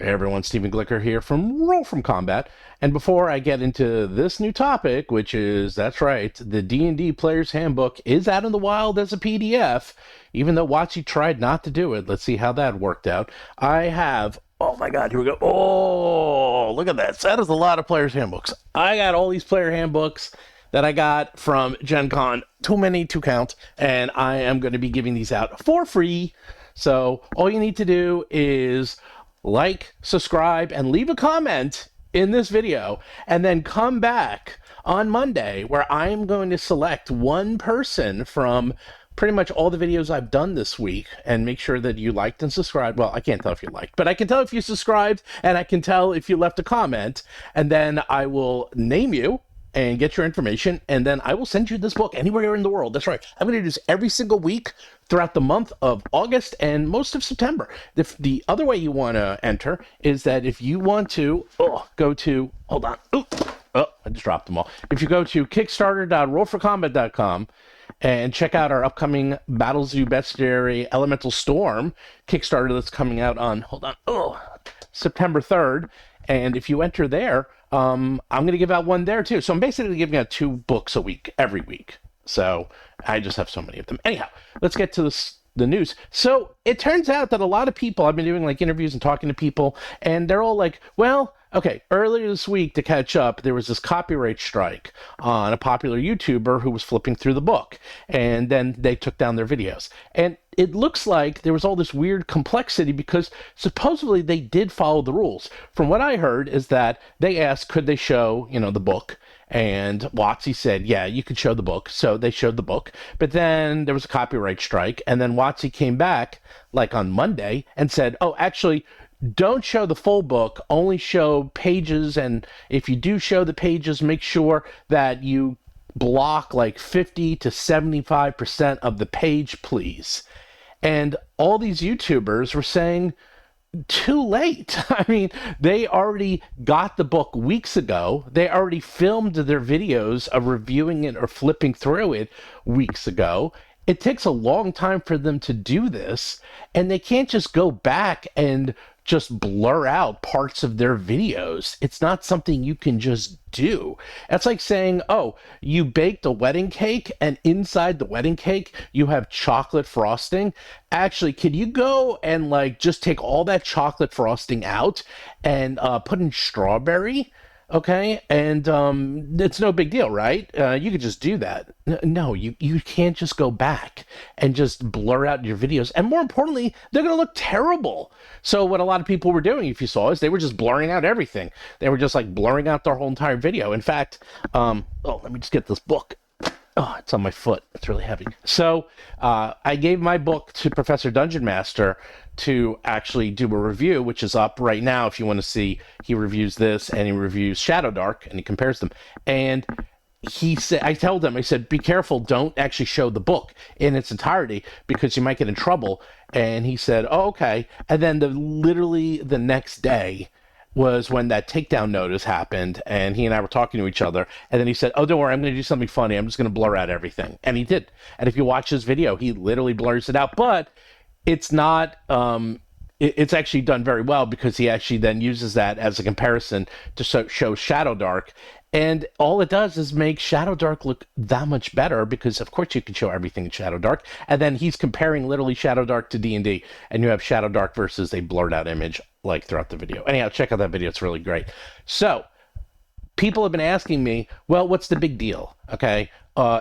Hey everyone, Stephen Glicker here from Roll From Combat. And before I get into this new topic, which is, that's right, the D&D Player's Handbook is out in the wild as a PDF, even though wotc tried not to do it. Let's see how that worked out. I have, oh my god, here we go. Oh, look at that. That is a lot of Player's Handbooks. I got all these player handbooks that I got from Gen Con. Too many to count, and I am going to be giving these out for free. So all you need to do is like, subscribe, and leave a comment in this video, and then come back on Monday where I'm going to select one person from pretty much all the videos I've done this week and make sure that you liked and subscribed. Well, I can't tell if you liked, but I can tell if you subscribed, and I can tell if you left a comment, and then I will name you and get your information, and then I will send you this book anywhere you're in the world. That's right. I'm going to do this every single week throughout the month of August and most of September. The other way you want to enter is that if you want to go to, hold on, I just dropped them all. If you go to kickstarter.rollforcombat.com and check out our upcoming Battlezoo Bestiary Elemental Storm Kickstarter that's coming out on, September 3rd. And if you enter there, I'm going to give out one there too. So I'm basically giving out 2 books a week, every week. So I just have so many of them. Anyhow, let's get to the news. So it turns out that a lot of people, I've been doing like interviews and talking to people, and they're all like, well, okay, earlier this week, to catch up, there was this copyright strike on a popular YouTuber who was flipping through the book, and then they took down their videos. And it looks like there was all this weird complexity because supposedly they did follow the rules. From what I heard is that they asked, could they show, the book? And wotc said, yeah, you could show the book. So they showed the book. But then there was a copyright strike, and then wotc came back, like on Monday, and said, oh, actually, don't show the full book, only show pages, and if you do show the pages, make sure that you block like 50 to 75% of the page, please. And all these YouTubers were saying, too late. I mean, they already got the book weeks ago. They already filmed their videos of reviewing it or flipping through it weeks ago. It takes a long time for them to do this, and they can't just go back and just blur out parts of their videos. It's not something you can just do. That's like saying, oh, you baked a wedding cake, and inside the wedding cake, you have chocolate frosting. Actually, can you go and just take all that chocolate frosting out and put in strawberry? Okay, and it's no big deal, right? You could just do that. No, you can't just go back and just blur out your videos. And more importantly, they're going to look terrible. So what a lot of people were doing, if you saw, is they were just blurring out everything. They were just blurring out their whole entire video. In fact, let me just get this book. Oh, it's on my foot. It's really heavy. So I gave my book to Professor Dungeon Master to actually do a review, which is up right now if you want to see. He reviews this, and he reviews Shadow Dark, and he compares them. And he said, I told him, I said, be careful, don't actually show the book in its entirety because you might get in trouble. And he said, oh, okay. And then literally the next day was when that takedown notice happened, and he and I were talking to each other, and then he said, oh, don't worry, I'm going to do something funny. I'm just going to blur out everything. And he did. And if you watch this video, he literally blurs it out. But it's not, it's actually done very well because he actually then uses that as a comparison to show Shadow Dark. And all it does is make Shadow Dark look that much better because, of course, you can show everything in Shadow Dark. And then he's comparing literally Shadow Dark to D&D, and you have Shadow Dark versus a blurred out image throughout the video. Anyhow, check out that video. It's really great. So people have been asking me, well, what's the big deal? Okay.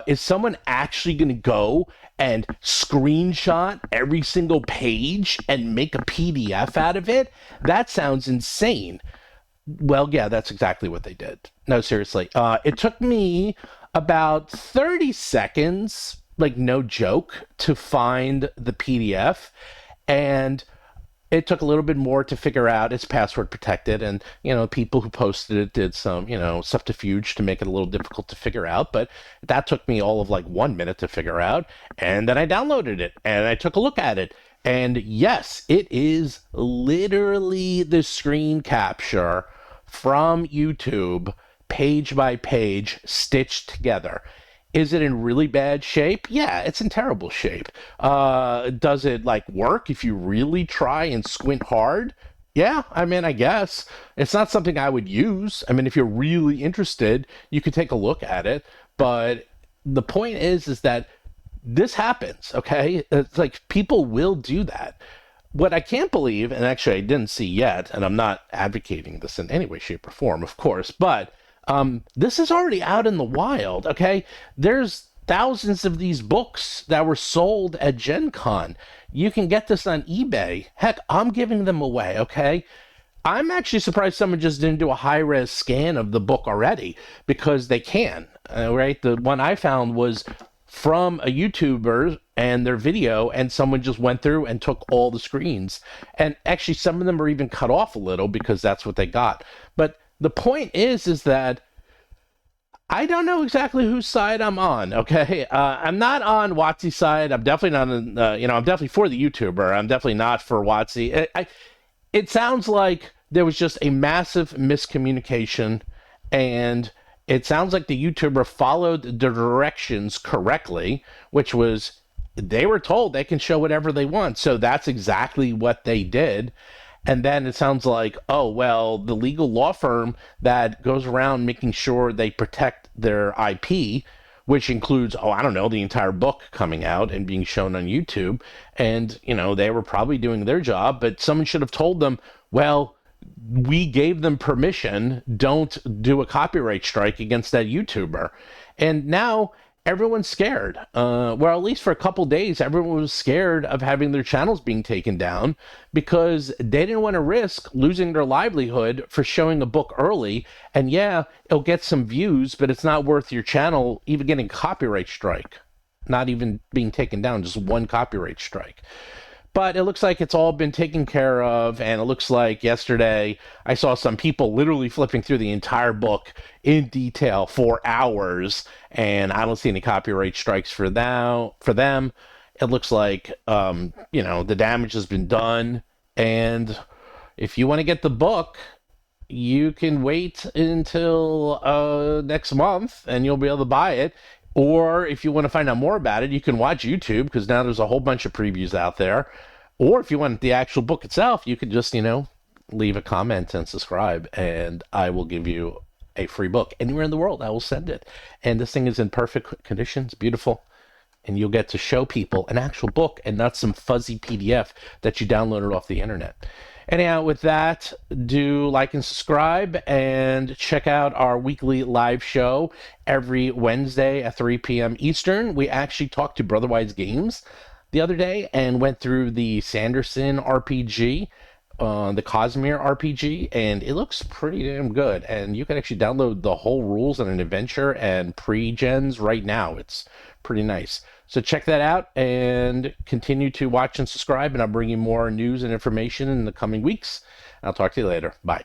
Is someone actually going to go and screenshot every single page and make a PDF out of it? That sounds insane. Well, yeah, that's exactly what they did. No, seriously. It took me about 30 seconds, no joke, to find the PDF. And it took a little bit more to figure out it's password protected. And, people who posted it did some, subterfuge to make it a little difficult to figure out. But that took me all of 1 minute to figure out. And then I downloaded it and I took a look at it. And yes, it is literally the screen capture from YouTube, page by page, stitched together. Is it in really bad shape? Yeah, it's in terrible shape. Does it work if you really try and squint hard? Yeah, I mean, I guess it's not something I would use. I mean, if you're really interested, you could take a look at it. But the point is that this happens, okay? It's like people will do that. What I can't believe, and actually I didn't see yet, and I'm not advocating this in any way, shape, or form, of course, but this is already out in the wild, okay? There's thousands of these books that were sold at Gen Con. You can get this on eBay. Heck, I'm giving them away, okay? I'm actually surprised someone just didn't do a high res scan of the book already because they can, right? The one I found was from a YouTuber and their video, and someone just went through and took all the screens. And actually, some of them are even cut off a little because that's what they got. But the point is that I don't know exactly whose side I'm on. Okay, I'm not on wotc's side. I'm definitely not. I'm definitely for the YouTuber. I'm definitely not for wotc. It sounds like there was just a massive miscommunication, and it sounds like the YouTuber followed the directions correctly, which was they were told they can show whatever they want. So that's exactly what they did. And then it sounds like, oh, well, the legal law firm that goes around making sure they protect their IP, which includes, oh, I don't know, the entire book coming out and being shown on YouTube. And, they were probably doing their job, but someone should have told them, well, we gave them permission, don't do a copyright strike against that YouTuber. And now everyone's scared. Well, at least for a couple days, everyone was scared of having their channels being taken down because they didn't want to risk losing their livelihood for showing a book early. And yeah, it'll get some views, but it's not worth your channel even getting copyright strike. Not even being taken down, just one copyright strike. But it looks like it's all been taken care of, and it looks like yesterday I saw some people literally flipping through the entire book in detail for hours, and I don't see any copyright strikes for them. It looks like the damage has been done, and if you want to get the book, you can wait until next month, and you'll be able to buy it. Or if you want to find out more about it, you can watch YouTube because now there's a whole bunch of previews out there. Or if you want the actual book itself, you could just, leave a comment and subscribe, and I will give you a free book. Anywhere in the world, I will send it. And this thing is in perfect condition. It's beautiful. And you'll get to show people an actual book and not some fuzzy PDF that you downloaded off the internet. Anyhow, with that, do like and subscribe and check out our weekly live show every Wednesday at 3 p.m. Eastern. We actually talked to Brotherwise Games the other day and went through the Sanderson RPG, the Cosmere RPG, and it looks pretty damn good. And you can actually download the whole rules and an adventure and pre-gens right now. It's pretty nice. So check that out and continue to watch and subscribe, and I'll bring you more news and information in the coming weeks. I'll talk to you later. Bye.